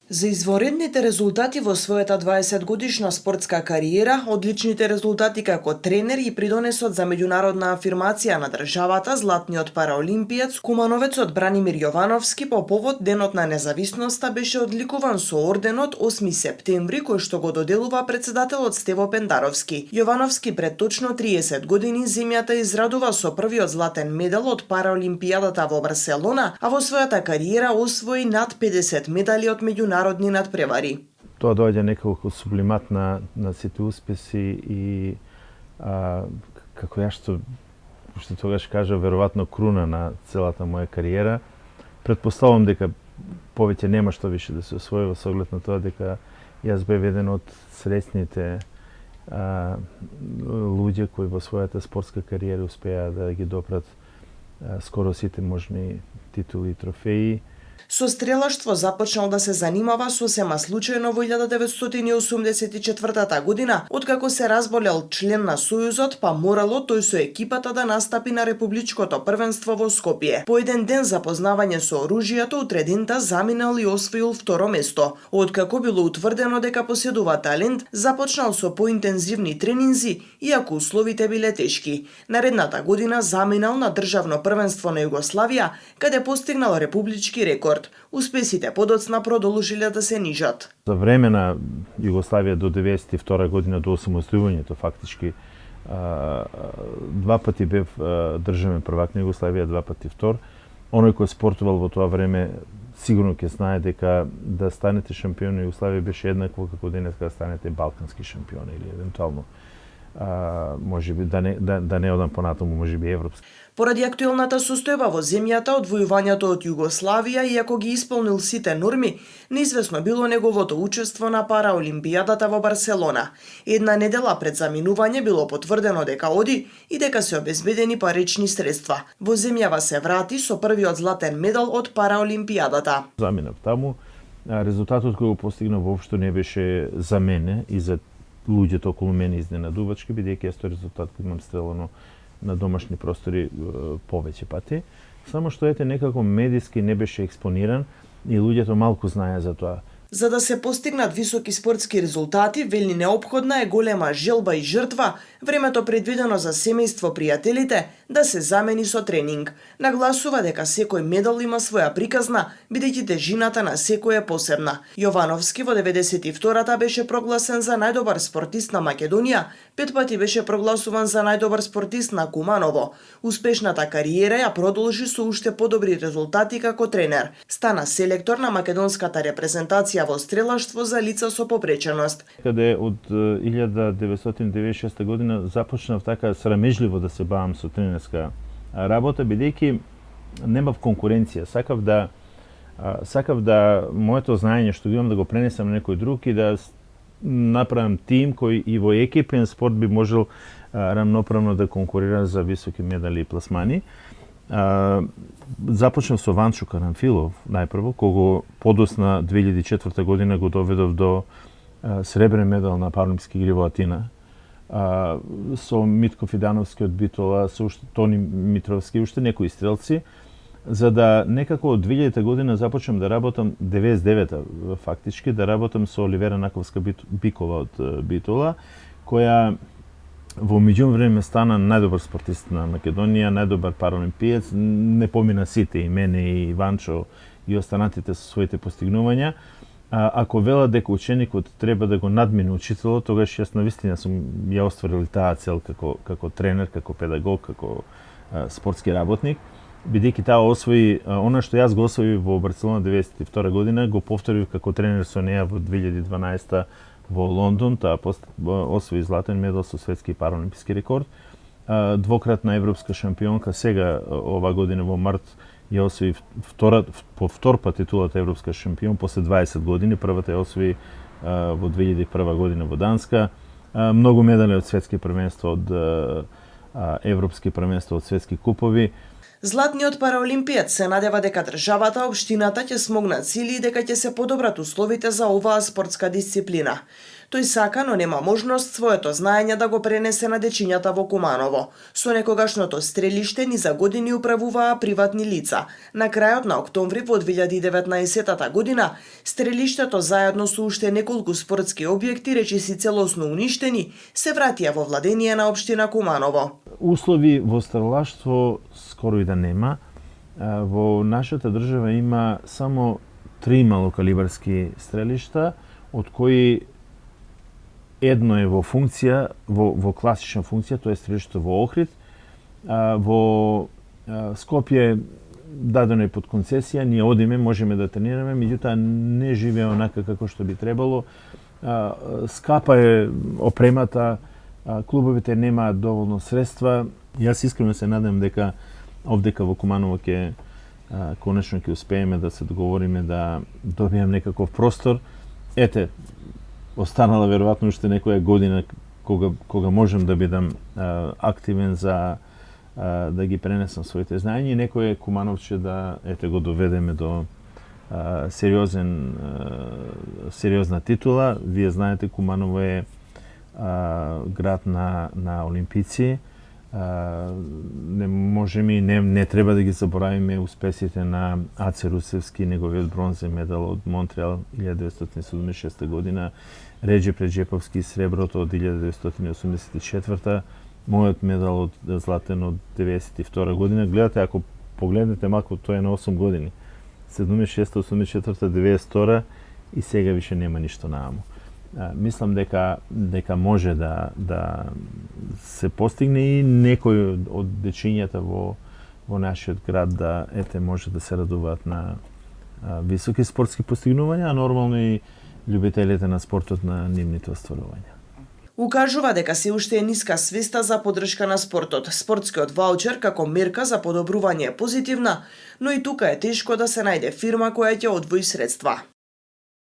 За изворедните резултати во својата 20-годишна спортска кариера, одличните резултати како тренер и придонесот за меѓународна афирмација на државата, златниот параолимпијац, кумановецот Бранимир Јовановски по повод Денот на независноста беше одликуван со орденот 8 септември, кој што го доделува претседателот Стево Пендаровски. Јовановски пред точно 30 години земјата израдува со првиот златен медал од параолимпијадата во Барселона, а во својата кариера освои над 50 медали од меѓународни надпревари. Тоа доаѓа некако сублимат на сите успеси и како ја што тогаш кажа, веројатно круна на целата моја кариера. Претпоставувам дека повеќе нема што више да се освои со оглед на тоа дека јас бев еден од среќните луѓе кои во својата спортска кариера успеа да ги допрат скоро сите можни титули и трофеи. Со стрелаштво започнал да се занимава сосема случајно во 1984 година, откако се разболел член на Сојузот, па морало тој со екипата да настапи на републичкото првенство во Скопје. По еден ден за познавање со оружјето, утредента заминал и освоил второ место. Откако било утврдено дека поседува талент, започнал со поинтензивни тренинзи, иако условите биле тешки. Наредната година заминал на државно првенство на Југославија, каде постигнал републички рекорд. Успесите подоцна продолжиле да се нижат. За време на Југославија до 92 година, до осамостојувањето фактички, два пати бев државен првак на Југославија, два пати втор. Оној кој спортувал во тоа време сигурно ќе знае дека да станете шампион на Југославија беше еднакво како денес да станете балкански шампион или евентуално можеби да не одам понатаму, можеби европски. Поради актуелната состојба во земјата, одвојувањето од Југославија, иако ги исполнил сите норми, неизвестно било неговото учество на параолимпијадата во Барселона. Една недела пред заминување било потврдено дека оди и дека се обезбедени парични средства. Во земјава се врати со првиот златен медал од параолимпијадата. Заминав таму, резултатот кој го постигнав воопшто не беше за мене и за луѓето околу мене изненадувачки, бидејќи јас тој резултат кој имам стрелано на домашни простори повеќе пати. Само што некако медиски не беше експониран и луѓето малку знаеа за тоа. За да се постигнат високи спортски резултати, вели неопходна е голема желба и жртва, времето предвидено за семејство пријателите да се замени со тренинг. Нагласува дека секој медал има своја приказна, бидејќи тежината на секој е посебна. Јовановски во 92-та беше прогласен за најдобар спортист на Македонија, 5 пати беше прогласуван за најдобар спортист на Куманово. Успешната кариера ја продолжи со уште подобри резултати како тренер. Стана селектор на македонската репрезентација во стрелаштво за лица со попреченост. Каде од 1996 година започнав така срамежливо да се бавам со тренерска работа, бидејќи немав конкуренција. Сакав да моето знаење што го имам да го пренесам на некој друг и да направам тим кој и во екипен спорт би можел рамноправно да конкурира за високи медали и пласмани. Започнав со Ванчо Карамфилов најпрво, кого подосна 2004 година го доведов до сребрен медал на паралимписки игри во Атина. Со Митко Фидановски од Битола, со Тони Митровски, уште некои стрелци, за да некако од 2000 година започнам да работам, 99-та фактички, да работам со Оливера Наковска Бикова од Битола, која во меѓувреме стана најдобар спортист на Македонија, најдобар паралимпиец, не помина сите, и мене, и Ванчо, и останатите со своите постигнувања. Ако велат дека ученикот треба да го надмине учителот, тогаш јас навистина сум ја остварил таа цел како тренер, како педагог, како спортски работник, бидејќи таа освои она што јас го освоив во Барселона 92 година, го повторив како тренер со неа во 2012 во Лондон, таа освои златен медал со светски паралимписки рекорд, двократна европска шампионка, сега ова година во март ја освои по втор пат титулата европска шампион после 20 години, првата ја освои во 2001 година во Данска, многу медали од светски првенства, од европски првенства, од светски купови. Златниот параолимпиец се надева дека државата, општината ќе смогнат сили и дека ќе се подобрат условите за оваа спортска дисциплина. Тој сака, но нема можност своето знаење да го пренесе на дечињата во Куманово. Со некогашното стрелиште ни за години управуваа приватни лица. На крајот на октомври во 2019 година, стрелиштето заедно со уште неколку спортски објекти, речиси целосно уништени, се вратија во владение на општина Куманово. Услови во стрелаштво скоро и да нема. Во нашата држава има само 3 малокалибарски стрелишта, од кои едно е во функција, во класична функција, тоа е стрелиште во Охрид. Во Скопје дадено е под концесија, ние одиме, можеме да тренираме, меѓутоа не живее онака како што би требало. Скапа е опремата, клубовите немаат доволно средства. Јас искрено се надам дека овдека во Куманово конечно ќе успееме да се договориме да добиеме некаков простор. Ете, останала веројатно уште некоја година кога можем да бидам активен за да ги пренесам своите знаења и некој Кумановче да го доведеме до сериозна титула. Вие знаете, Куманово е град на олимпици. Не можеме и не треба да ги заборавиме успесите на Аце Русевски, неговиот бронзен медал од Монтреал 1976 година, Реđe Преđеповски среброто од 1984, мојот медал од златен од 92 година. Гледате, ако погледнете малку, тоа е на 8 години. 76, 84, 92 и сега више нема ништо нааму. Мислам дека може да се постигне и некој од дечињата во нашиот град да може да се радуваат на високи спортски постигнувања, а нормално и љубителите на спортот на нивните остварувања. Укажува дека се уште е ниска свеста за поддршка на спортот. Спортскиот ваучер како мерка за подобрување е позитивна, но и тука е тешко да се најде фирма која ќе одвои средства.